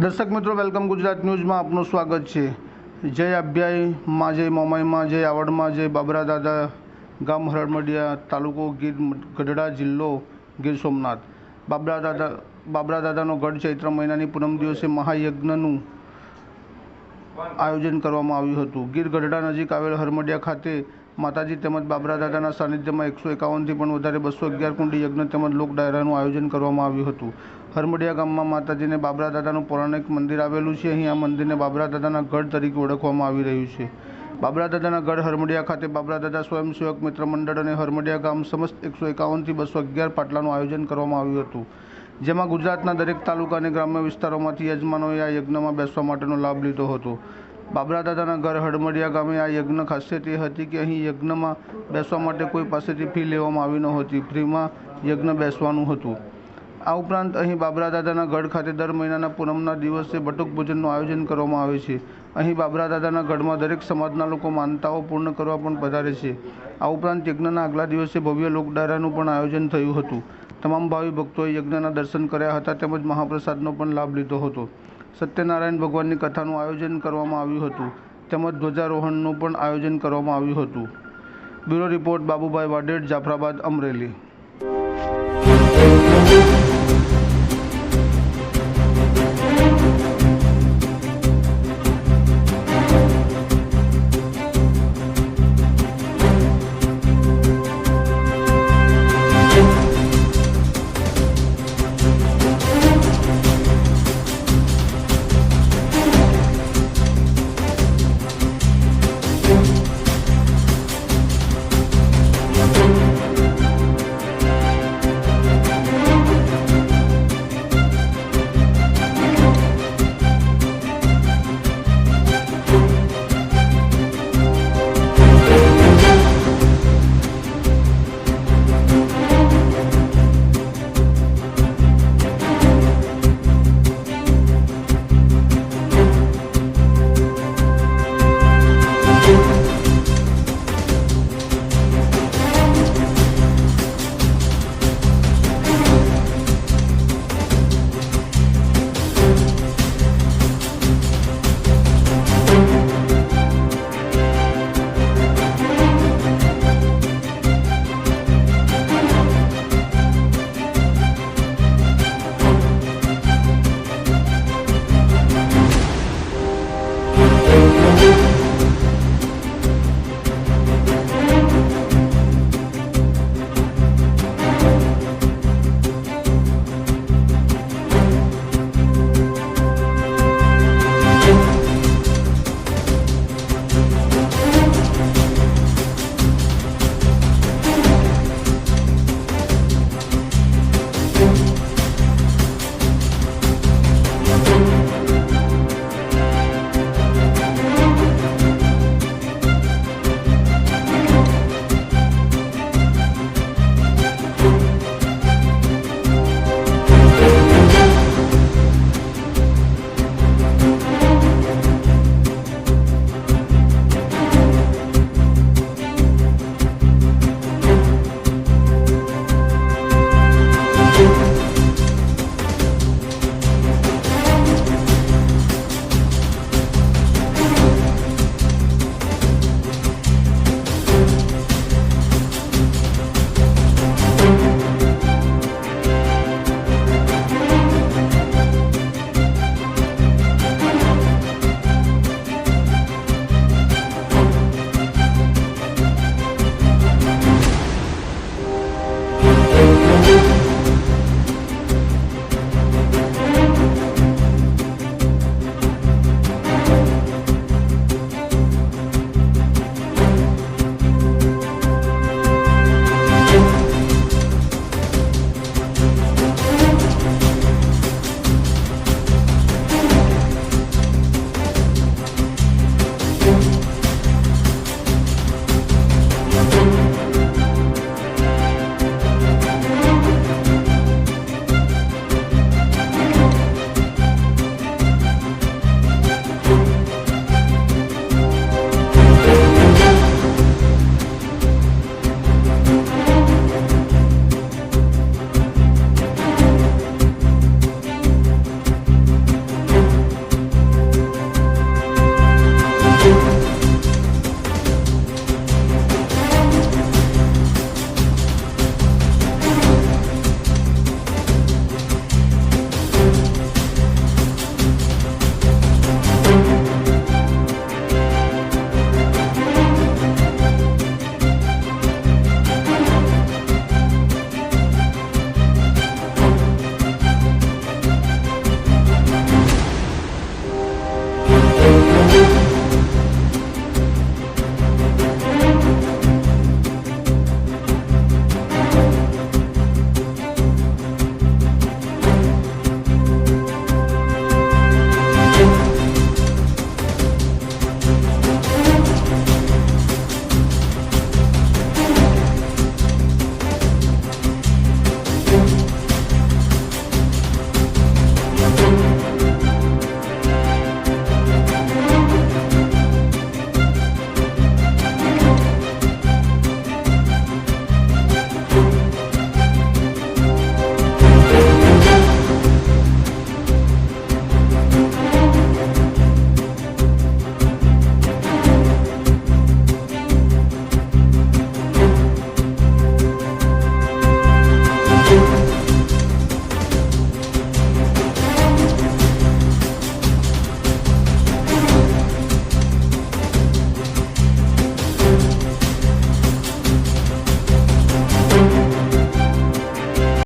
દર્શક મિત્રો, વેલકમ ગુજરાત ન્યૂઝમાં આપનું સ્વાગત છે। જય અભ્યાય માં, જય મોમાઈમાં, જય આવડમાં, જય બાબરા દાદા, ગામ હરડમડિયા, તાલુકો ગીર ગઢડા, જિલ્લો ગીર સોમનાથ। બાબરા દાદાનો ગઢ ચૈત્ર મહિનાની પૂનમ દિવસે મહાયજ્ઞનું આયોજન કરવામાં આવ્યું હતું। ગીર ગઢડા નજીક આવેલ હરમડિયા ખાતે માતાજી તેમજ બાબરા દાદાના સાનિધ્યમાં 151થી પણ વધારે 211 કુંડી યજ્ઞ તેમજ લોક ડાયરાનું આયોજન કરવામાં આવ્યું હતું। હરમડિયા ગામમાં માતાજીને બાબરા દાદાનું પૌરાણિક મંદિર આવેલું છે। અહીં આ મંદિરને બાબરા દાદાના ગઢ તરીકે ઓળખવામાં આવી રહ્યું છે। બાબરા દાદાના ગઢ હરમડિયા ખાતે બાબરા દાદા સ્વયંસેવક મિત્ર મંડળ અને હરમડિયા ગામ સમસ્ત 151થી 211 પાટલાનું આયોજન કરવામાં આવ્યું હતું, જેમાં ગુજરાતના દરેક તાલુકા અને ગ્રામ્ય વિસ્તારોમાંથી યજમાનોએ આ યજ્ઞમાં બેસવા માટેનો લાભ લીધો હતો। બાબરા દાદાના ઘર હરમડિયા ગામે આ યજ્ઞ ખાસિયત એ હતી કે અહીં યજ્ઞમાં બેસવા માટે કોઈ પાસેથી ફી લેવામાં આવી નહોતી, ફ્રીમાં યજ્ઞ બેસવાનું હતું। આ ઉપરાંત અહીં બાબરા દાદાના ગઢ ખાતે દર મહિનાના પૂનમના દિવસે બટુક ભોજનનું આયોજન કરવામાં આવે છે। અહીં બાબરા દાદાના ગઢમાં દરેક સમાજના લોકો માનતાઓ પૂર્ણ કરવા પણ પધારે છે। આ ઉપરાંત યજ્ઞના આગલા દિવસે ભવ્ય લોક ડાયરાનું પણ આયોજન થયું હતું। તમામ ભાવિ ભક્તોએ યજ્ઞના દર્શન કર્યા હતા તેમજ મહાપ્રસાદનો પણ લાભ લીધો હતો। સત્યનારાયણ ભગવાનની કથાનું આયોજન કરવામાં આવ્યું હતું તેમજ ધ્વજારોહણનું પણ આયોજન કરવામાં આવ્યું હતું। Bureau report Babubhai Vader, Jafrabad, Amreli.